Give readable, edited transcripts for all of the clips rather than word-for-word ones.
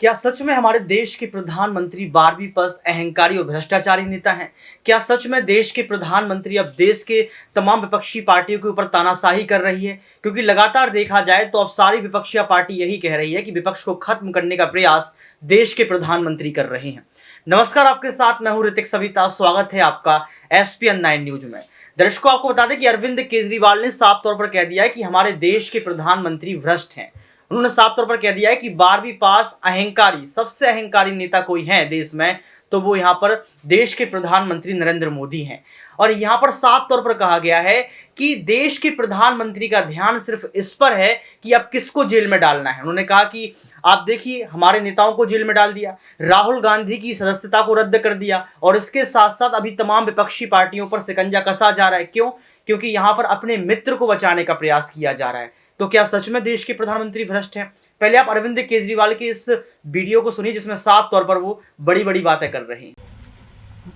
क्या सच में हमारे देश के प्रधानमंत्री 12वीं पास अहंकारी और भ्रष्टाचारी नेता हैं? क्या सच में देश के प्रधानमंत्री अब देश के तमाम विपक्षी पार्टियों के ऊपर तानाशाही कर रही है? क्योंकि लगातार देखा जाए तो अब सारी विपक्षी पार्टी यही कह रही है कि विपक्ष को खत्म करने का प्रयास देश के प्रधानमंत्री कर रहे हैं। नमस्कार, आपके साथ मैं हूं ऋतिक सविता। स्वागत है आपका SPN 9 न्यूज में। दर्शकों, आपको बता दें कि अरविंद केजरीवाल ने साफ तौर पर कह दिया है कि हमारे देश के प्रधानमंत्री भ्रष्ट हैं। उन्होंने साफ तौर पर कह दिया है कि 12वीं पास अहंकारी, सबसे अहंकारी नेता कोई है देश में तो वो यहाँ पर देश के प्रधानमंत्री नरेंद्र मोदी हैं। और यहाँ पर साफ तौर पर कहा गया है कि देश के प्रधानमंत्री का ध्यान सिर्फ इस पर है कि अब किसको जेल में डालना है। उन्होंने कहा कि आप देखिए, हमारे नेताओं को जेल में डाल दिया, राहुल गांधी की सदस्यता को रद्द कर दिया और इसके साथ साथ अभी तमाम विपक्षी पार्टियों पर शिकंजा कसा जा रहा है। क्यों? क्योंकि यहाँ पर अपने मित्र को बचाने का प्रयास किया जा रहा है। तो क्या सच में देश के प्रधानमंत्री भ्रष्ट हैं? पहले आप अरविंद केजरीवाल के इस वीडियो को सुनिए जिसमें साफ तौर पर वो बड़ी बड़ी बातें कर रहे हैं।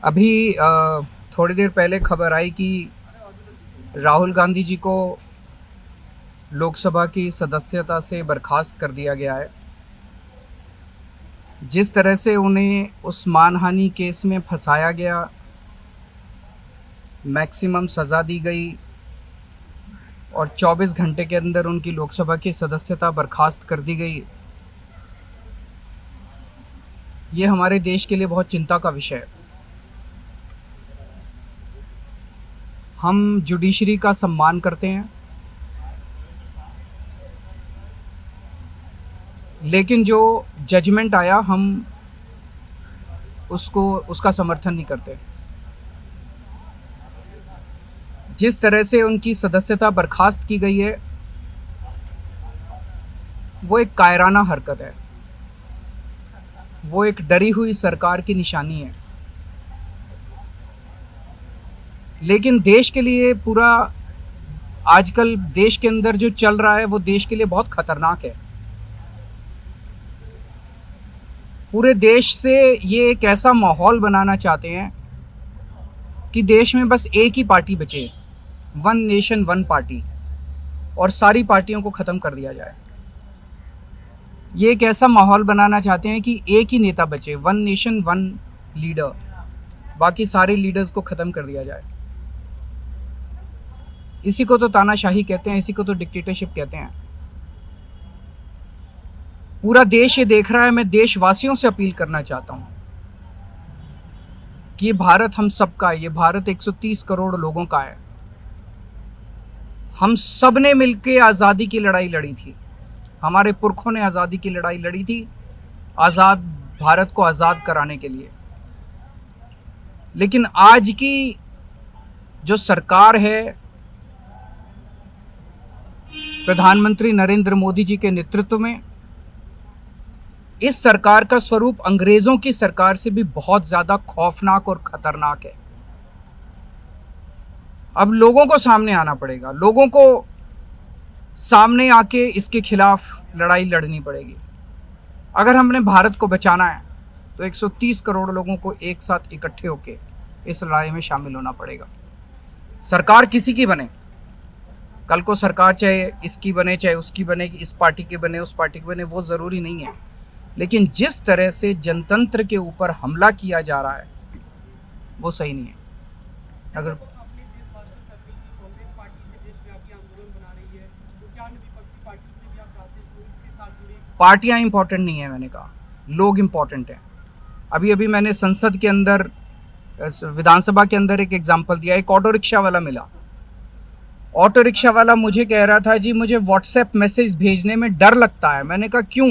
अभी थोड़ी देर पहले खबर आई कि राहुल गांधी जी को लोकसभा की सदस्यता से बर्खास्त कर दिया गया है। जिस तरह से उन्हें उस मानहानि केस में फंसाया गया, मैक्सिमम सज़ा दी गई और 24 घंटे के अंदर उनकी लोकसभा की सदस्यता बर्खास्त कर दी गई, ये हमारे देश के लिए बहुत चिंता का विषय है। हम जुडिशरी का सम्मान करते हैं, लेकिन जो जजमेंट आया हम उसका समर्थन नहीं करते। जिस तरह से उनकी सदस्यता बर्खास्त की गई है वो एक कायराना हरकत है, वो एक डरी हुई सरकार की निशानी है। लेकिन देश के लिए पूरा आजकल देश के अंदर जो चल रहा है वो देश के लिए बहुत खतरनाक है। पूरे देश से ये एक ऐसा माहौल बनाना चाहते हैं कि देश में बस एक ही पार्टी बचे, वन नेशन वन पार्टी, और सारी पार्टियों को ख़त्म कर दिया जाए। ये एक ऐसा माहौल बनाना चाहते हैं कि एक ही नेता बचे, वन नेशन वन लीडर, बाकी सारे लीडर्स को ख़त्म कर दिया जाए। इसी को तो तानाशाही कहते हैं, इसी को तो डिक्टेटरशिप कहते हैं। पूरा देश ये देख रहा है। मैं देशवासियों से अपील करना चाहता हूँ कि ये भारत हम सबका है, ये भारत 130 करोड़ लोगों का है। हम सब ने मिलकर आज़ादी की लड़ाई लड़ी थी, हमारे पुरखों ने आज़ादी की लड़ाई लड़ी थी, आज़ाद भारत को आज़ाद कराने के लिए। लेकिन आज की जो सरकार है, प्रधानमंत्री नरेंद्र मोदी जी के नेतृत्व में, इस सरकार का स्वरूप अंग्रेजों की सरकार से भी बहुत ज़्यादा खौफनाक और खतरनाक है। अब लोगों को सामने आना पड़ेगा, लोगों को सामने आके इसके खिलाफ लड़ाई लड़नी पड़ेगी। अगर हमने भारत को बचाना है तो 130 करोड़ लोगों को एक साथ इकट्ठे होके इस लड़ाई में शामिल होना पड़ेगा। सरकार किसी की बने, कल को सरकार चाहे इसकी बने चाहे उसकी बने, इस पार्टी की बने उस पार्टी की बने, वो ज़रूरी नहीं है। लेकिन जिस तरह से जनतंत्र के ऊपर हमला किया जा रहा है वो सही नहीं है। अगर पार्टियां इंपॉर्टेंट नहीं है, मैंने कहा लोग इंपॉर्टेंट हैं। अभी अभी मैंने संसद के अंदर, विधानसभा के अंदर एक एग्जाम्पल दिया। एक ऑटो रिक्शा वाला मिला, ऑटो रिक्शा वाला मुझे कह रहा था जी मुझे व्हाट्सएप मैसेज भेजने में डर लगता है। मैंने कहा क्यों?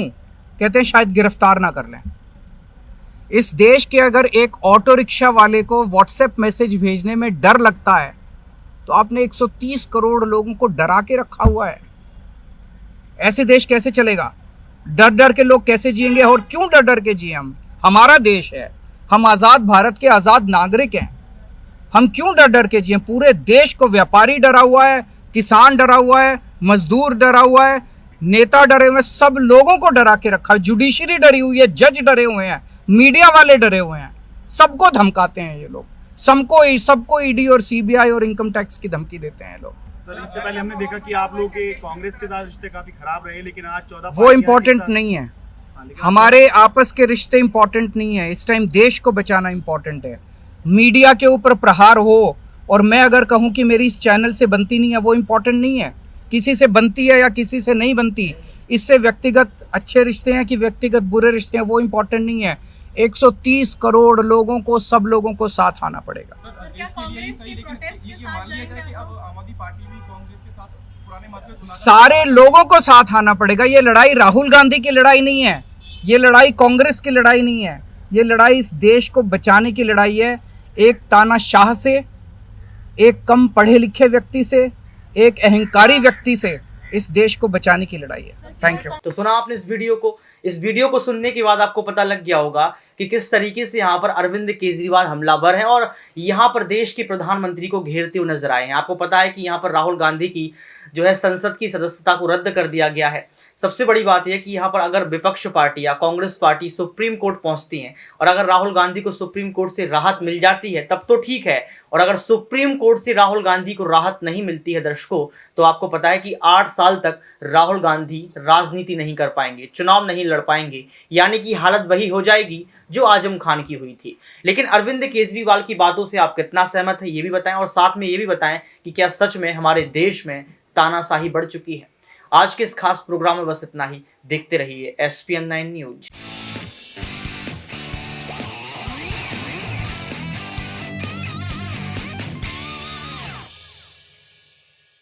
कहते हैं शायद गिरफ्तार ना कर लें। इस देश के अगर एक ऑटो रिक्शा वाले को व्हाट्सएप मैसेज भेजने में डर लगता है तो आपने 130 करोड़ लोगों को डरा के रखा हुआ है। ऐसे देश कैसे चलेगा? डर डर के लोग कैसे जिएंगे? और क्यों डर डर के जिए? हम, हमारा देश है, हम आज़ाद भारत के आज़ाद नागरिक हैं, हम क्यों डर डर के जिए? पूरे देश को व्यापारी डरा हुआ है, किसान डरा हुआ है, मजदूर डरा हुआ है, नेता डरे हुए हैं, सब लोगों को डरा के रखा है। जुडिशरी डरी हुई है, जज डरे हुए हैं, मीडिया वाले डरे हुए हैं, सबको धमकाते हैं ये लोग, सबको ईडी और सीबीआई और इनकम टैक्स की धमकी देते हैं लोग। सर, इससे पहले हमने देखा कि आप लोगों के कांग्रेस के साथ रिश्ते काफी खराब रहे, लेकिन आज 14 वो इम्पोर्टेंट नहीं है, हमारे आपस के रिश्ते इंपॉर्टेंट नहीं है, इस टाइम देश को बचाना इंपॉर्टेंट है। मीडिया के ऊपर प्रहार हो और मैं अगर कहूं कि मेरी इस चैनल से बनती नहीं है, वो इंपॉर्टेंट नहीं है। किसी से बनती है या किसी से नहीं बनती, इससे व्यक्तिगत अच्छे रिश्ते हैं कि व्यक्तिगत बुरे रिश्ते हैं, वो इंपॉर्टेंट नहीं है। 130 करोड़ लोगों को, सब लोगों को साथ आना पड़ेगा। सर, क्या कांग्रेस की प्रोटेस्ट के साथ मान लिया ज्वाइन जाए कि करना अब होगा? आम आदमी पार्टी भी कांग्रेस के साथ पुराने मतभेद सुना सारे लोगों को साथ आना पड़ेगा। ये लड़ाई राहुल गांधी की लड़ाई नहीं है, ये लड़ाई कांग्रेस की लड़ाई नहीं है, ये लड़ाई इस देश को बचाने की लड़ाई है। एक तानाशाह से, एक कम पढ़े लिखे व्यक्ति से, एक अहंकारी व्यक्ति से इस देश को बचाने की लड़ाई है। Thank you. तो सुना आपने इस वीडियो को सुनने के बाद आपको पता लग गया होगा कि किस तरीके से यहाँ पर अरविंद केजरीवाल हमलावर हैं और यहाँ पर देश के प्रधानमंत्री को घेरते हुए नजर आए हैं। आपको पता है कि यहाँ पर राहुल गांधी की जो है संसद की सदस्यता को रद्द कर दिया गया है। सबसे बड़ी बात यह कि यहाँ पर अगर विपक्ष पार्टी या कांग्रेस पार्टी सुप्रीम कोर्ट पहुंचती हैं और अगर राहुल गांधी को सुप्रीम कोर्ट से राहत मिल जाती है तब तो ठीक है, और अगर सुप्रीम कोर्ट से राहुल गांधी को राहत नहीं मिलती है दर्शकों, तो आपको पता है कि 8 साल तक राहुल गांधी राजनीति नहीं कर पाएंगे, चुनाव नहीं लड़ पाएंगे, यानी कि हालत वही हो जाएगी जो आजम खान की हुई थी। लेकिन अरविंद केजरीवाल की बातों से आप कितना सहमत है ये भी बताएं, और साथ में ये भी बताएं कि क्या सच में हमारे देश में तानाशाही बढ़ चुकी है। आज के इस खास प्रोग्राम में बस इतना ही। देखते रहिए SPN9 न्यूज।